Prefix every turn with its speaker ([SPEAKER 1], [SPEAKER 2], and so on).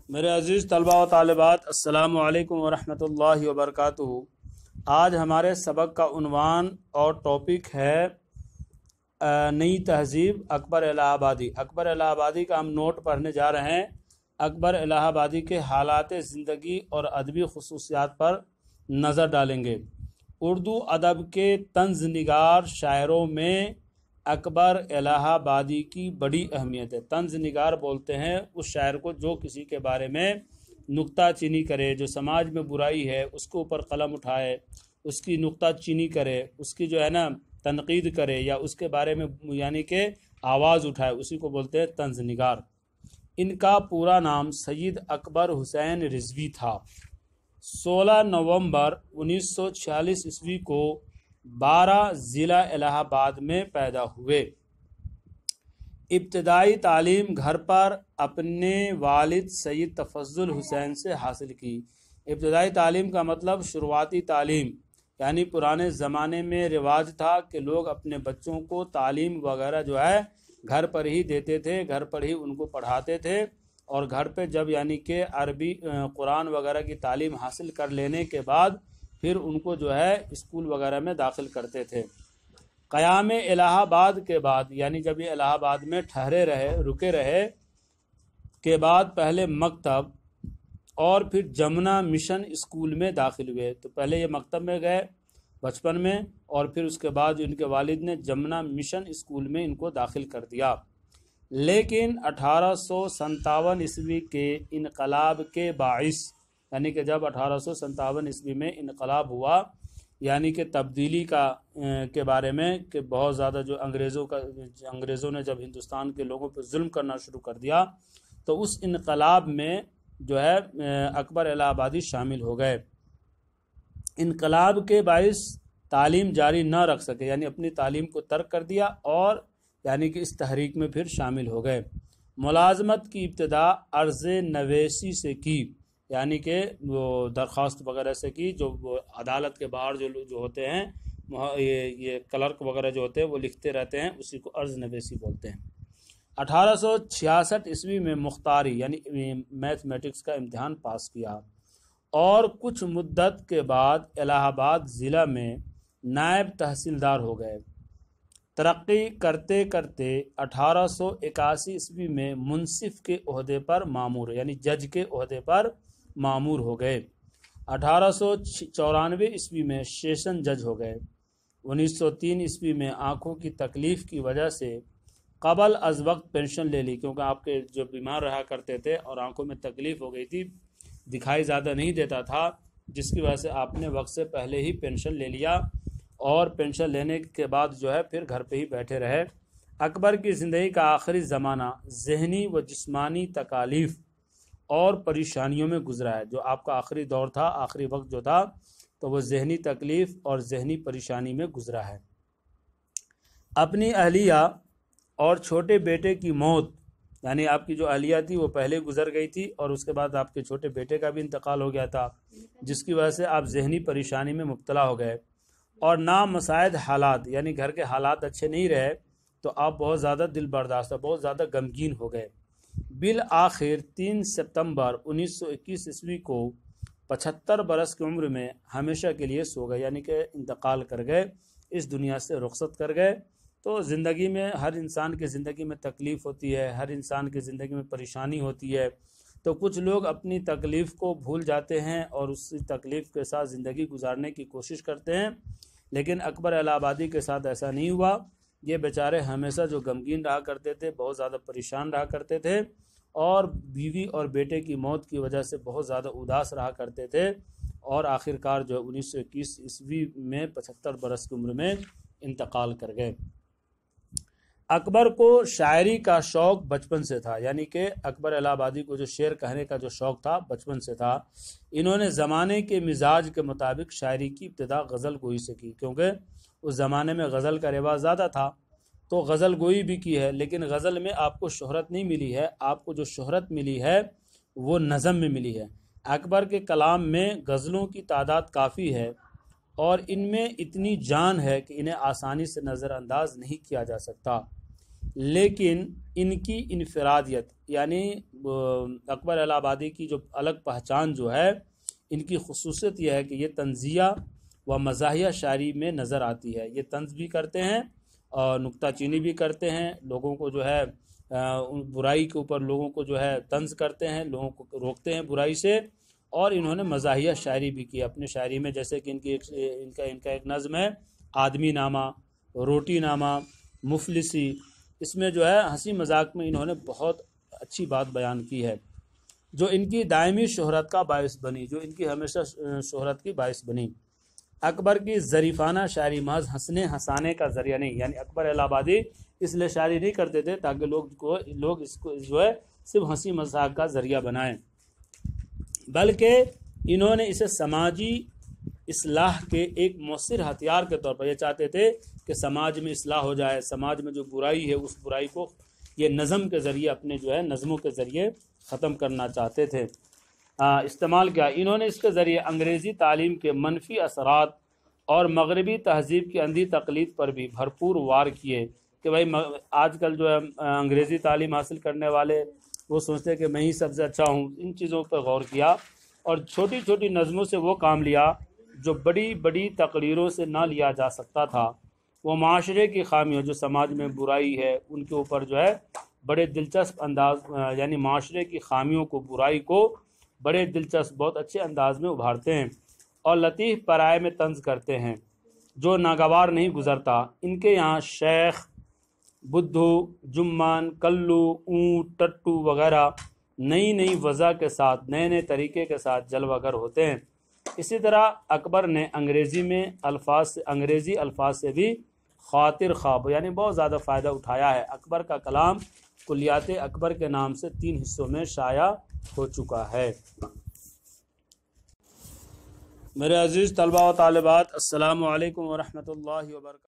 [SPEAKER 1] میرے عزیز طلباء و طالبات، السلام علیکم ورحمۃ اللہ وبرکاتہ۔ آج ہمارے سبق کا عنوان اور ٹاپک ہے نئی تہذیب اکبر الہ آبادی۔ اکبر الہ آبادی کا ہم نوٹ پڑھنے جا رہے ہیں۔ اکبر الہ آبادی کے حالات زندگی اور ادبی خصوصیات پر نظر ڈالیں گے۔ اردو ادب کے طنز نگار شاعروں میں اکبر الہ آبادی کی بڑی اہمیت ہے۔ طنز نگار بولتے ہیں اس شاعر کو جو کسی کے بارے میں نکتہ چینی کرے، جو سماج میں برائی ہے اس کے اوپر قلم اٹھائے، اس کی نکتہ چینی کرے، اس کی جو ہے نا تنقید کرے، یا اس کے بارے میں یعنی کہ آواز اٹھائے، اسی کو بولتے ہیں طنز نگار۔ ان کا پورا نام سید اکبر حسین رضوی تھا۔ 16 نومبر 1946 عیسوی کو 12 ضلع الہ آباد میں پیدا ہوئے۔ ابتدائی تعلیم گھر پر اپنے والد سید تفضل حسین سے حاصل کی۔ ابتدائی تعلیم کا مطلب شروعاتی تعلیم، یعنی پرانے زمانے میں رواج تھا کہ لوگ اپنے بچوں کو تعلیم وغیرہ جو ہے گھر پر ہی دیتے تھے، گھر پر ہی ان کو پڑھاتے تھے، اور گھر پہ جب یعنی کہ عربی قرآن وغیرہ کی تعلیم حاصل کر لینے کے بعد پھر ان کو جو ہے اسکول وغیرہ میں داخل کرتے تھے۔ قیام الہ آباد کے بعد، یعنی جب یہ الہ آباد میں رکے رہے کے بعد پہلے مکتب اور پھر جمنا مشن اسکول میں داخل ہوئے۔ تو پہلے یہ مکتب میں گئے بچپن میں، اور پھر اس کے بعد ان کے والد نے جمنا مشن اسکول میں ان کو داخل کر دیا۔ لیکن 1857 عیسوی کے انقلاب کے باعث، یعنی کہ جب 1857 عیسوی میں انقلاب ہوا، یعنی کہ تبدیلی کے بارے میں کہ بہت زیادہ جو انگریزوں نے جب ہندوستان کے لوگوں پہ ظلم کرنا شروع کر دیا، تو اس انقلاب میں جو ہے اکبر الہ آبادی شامل ہو گئے۔ انقلاب کے باعث تعلیم جاری نہ رکھ سکے، یعنی اپنی تعلیم کو ترک کر دیا، اور یعنی کہ اس تحریک میں پھر شامل ہو گئے۔ ملازمت کی ابتدا عرض نویسی سے کی، یعنی کہ وہ درخواست وغیرہ سے کی، جو عدالت کے باہر جو ہوتے ہیں یہ کلرک وغیرہ جو ہوتے ہیں وہ لکھتے رہتے ہیں، اسی کو عرض نویسی بولتے ہیں۔ 1866 عیسوی میں مختاری یعنی میتھمیٹکس کا امتحان پاس کیا، اور کچھ مدت کے بعد الہ آباد ضلع میں نائب تحصیلدار ہو گئے۔ ترقی کرتے کرتے 1881 عیسوی میں منصف کے عہدے پر مامور، یعنی جج کے عہدے پر مامور ہو گئے۔ 1894 عیسوی میں سیشن جج ہو گئے۔ 1903 عیسوی میں آنکھوں کی تکلیف کی وجہ سے قبل از وقت پینشن لے لی، کیونکہ آپ کے جو بیمار رہا کرتے تھے اور آنکھوں میں تکلیف ہو گئی تھی، دکھائی زیادہ نہیں دیتا تھا، جس کی وجہ سے آپ نے وقت سے پہلے ہی پینشن لے لیا، اور پینشن لینے کے بعد جو ہے پھر گھر پہ ہی بیٹھے رہے۔ اکبر کی زندگی کا آخری زمانہ ذہنی و جسمانی تکالیف اور پریشانیوں میں گزرا ہے۔ جو آپ کا آخری دور تھا، آخری وقت جو تھا، تو وہ ذہنی تکلیف اور ذہنی پریشانی میں گزرا ہے۔ اپنی اہلیہ اور چھوٹے بیٹے کی موت، یعنی آپ کی جو اہلیہ تھی وہ پہلے گزر گئی تھی، اور اس کے بعد آپ کے چھوٹے بیٹے کا بھی انتقال ہو گیا تھا، جس کی وجہ سے آپ ذہنی پریشانی میں مبتلا ہو گئے، اور نامساعد حالات، یعنی گھر کے حالات اچھے نہیں رہے، تو آپ بہت زیادہ دل برداشتہ، بہت زیادہ غمگین ہو گئے۔ بالآخر 3 ستمبر 1921 عیسوی کو 75 برس کی عمر میں ہمیشہ کے لیے سو گئے، یعنی کہ انتقال کر گئے، اس دنیا سے رخصت کر گئے۔ تو زندگی میں ہر انسان کی زندگی میں تکلیف ہوتی ہے، ہر انسان کی زندگی میں پریشانی ہوتی ہے، تو کچھ لوگ اپنی تکلیف کو بھول جاتے ہیں اور اس تکلیف کے ساتھ زندگی گزارنے کی کوشش کرتے ہیں، لیکن اکبر الہ آبادی کے ساتھ ایسا نہیں ہوا۔ یہ بیچارے ہمیشہ جو غمگین رہا کرتے تھے، بہت زیادہ پریشان رہا کرتے تھے، اور بیوی اور بیٹے کی موت کی وجہ سے بہت زیادہ اداس رہا کرتے تھے، اور آخرکار جو 1921 عیسوی میں 75 برس کی عمر میں انتقال کر گئے۔ اکبر کو شاعری کا شوق بچپن سے تھا، یعنی کہ اکبر الہ آبادی کو جو شعر کہنے کا جو شوق تھا بچپن سے تھا۔ انہوں نے زمانے کے مزاج کے مطابق شاعری کی ابتدا غزل گوئی سے کی، کیونکہ اس زمانے میں غزل کا رواج زیادہ تھا، تو غزل گوئی بھی کی ہے، لیکن غزل میں آپ کو شہرت نہیں ملی ہے، آپ کو جو شہرت ملی ہے وہ نظم میں ملی ہے۔ اکبر کے کلام میں غزلوں کی تعداد کافی ہے، اور ان میں اتنی جان ہے کہ انہیں آسانی سے نظر انداز نہیں کیا جا سکتا، لیکن ان کی انفرادیت یعنی اکبر الہ آبادی کی جو الگ پہچان جو ہے، ان کی خصوصیت یہ ہے کہ یہ طنزیہ و مزاحیہ شاعری میں نظر آتی ہے۔ یہ طنز بھی کرتے ہیں اور نکتہ چینی بھی کرتے ہیں، لوگوں کو جو ہے برائی کے اوپر لوگوں کو جو ہے طنز کرتے ہیں، لوگوں کو روکتے ہیں برائی سے، اور انہوں نے مزاحیہ شاعری بھی کی اپنی شاعری میں، جیسے کہ ان کا ایک نظم ہے آدمی نامہ، روٹی نامہ، مفلسی۔ اس میں جو ہے ہنسی مذاق میں انہوں نے بہت اچھی بات بیان کی ہے، جو ان کی دائمی شہرت کا باعث بنی، جو ان کی ہمیشہ شہرت کی باعث بنی۔ اکبر کی ظریفانہ شاعری محض ہنسنے ہنسانے کا ذریعہ نہیں، یعنی اکبر الہ آبادی اس لیے شاعری نہیں کرتے تھے تاکہ لوگ اس کو جو ہے صرف ہنسی مذاق کا ذریعہ بنائیں، بلکہ انہوں نے اسے سماجی اصلاح کے ایک مؤثر ہتھیار کے طور پر یہ چاہتے تھے کہ سماج میں اصلاح ہو جائے، سماج میں جو برائی ہے اس برائی کو یہ نظم کے ذریعے اپنے جو ہے نظموں کے ذریعے ختم کرنا چاہتے تھے۔ استعمال کیا انہوں نے اس کے ذریعے انگریزی تعلیم کے منفی اثرات اور مغربی تہذیب کی اندھی تقلید پر بھی بھرپور وار کیے کہ بھائی آج کل جو ہے انگریزی تعلیم حاصل کرنے والے وہ سوچتے ہیں کہ میں ہی سب سے اچھا ہوں، ان چیزوں پر غور کیا اور چھوٹی چھوٹی نظموں سے وہ کام لیا جو بڑی بڑی تقریروں سے نہ لیا جا سکتا تھا۔ وہ معاشرے کی خامیوں، جو سماج میں برائی ہے ان کے اوپر جو ہے بڑے دلچسپ انداز، یعنی معاشرے کی خامیوں کو، برائی کو بڑے دلچسپ بہت اچھے انداز میں ابھارتے ہیں اور لطیف پرائے میں طنز کرتے ہیں جو ناگوار نہیں گزرتا۔ ان کے یہاں شیخ، بدھو، جمان، کلو، اونٹ، ٹٹو وغیرہ نئی نئی وضع کے ساتھ، نئے نئے طریقے کے ساتھ جلوہ گر ہوتے ہیں۔ اسی طرح اکبر نے انگریزی الفاظ سے بھی خاطر خواب، یعنی بہت زیادہ فائدہ اٹھایا ہے۔ اکبر کا کلام کلیات اکبر کے نام سے 3 حصوں میں شائع ہو چکا ہے۔ میرے عزیز طلبہ و طالبات، السلام علیکم ورحمۃ اللہ وبرکاتہ۔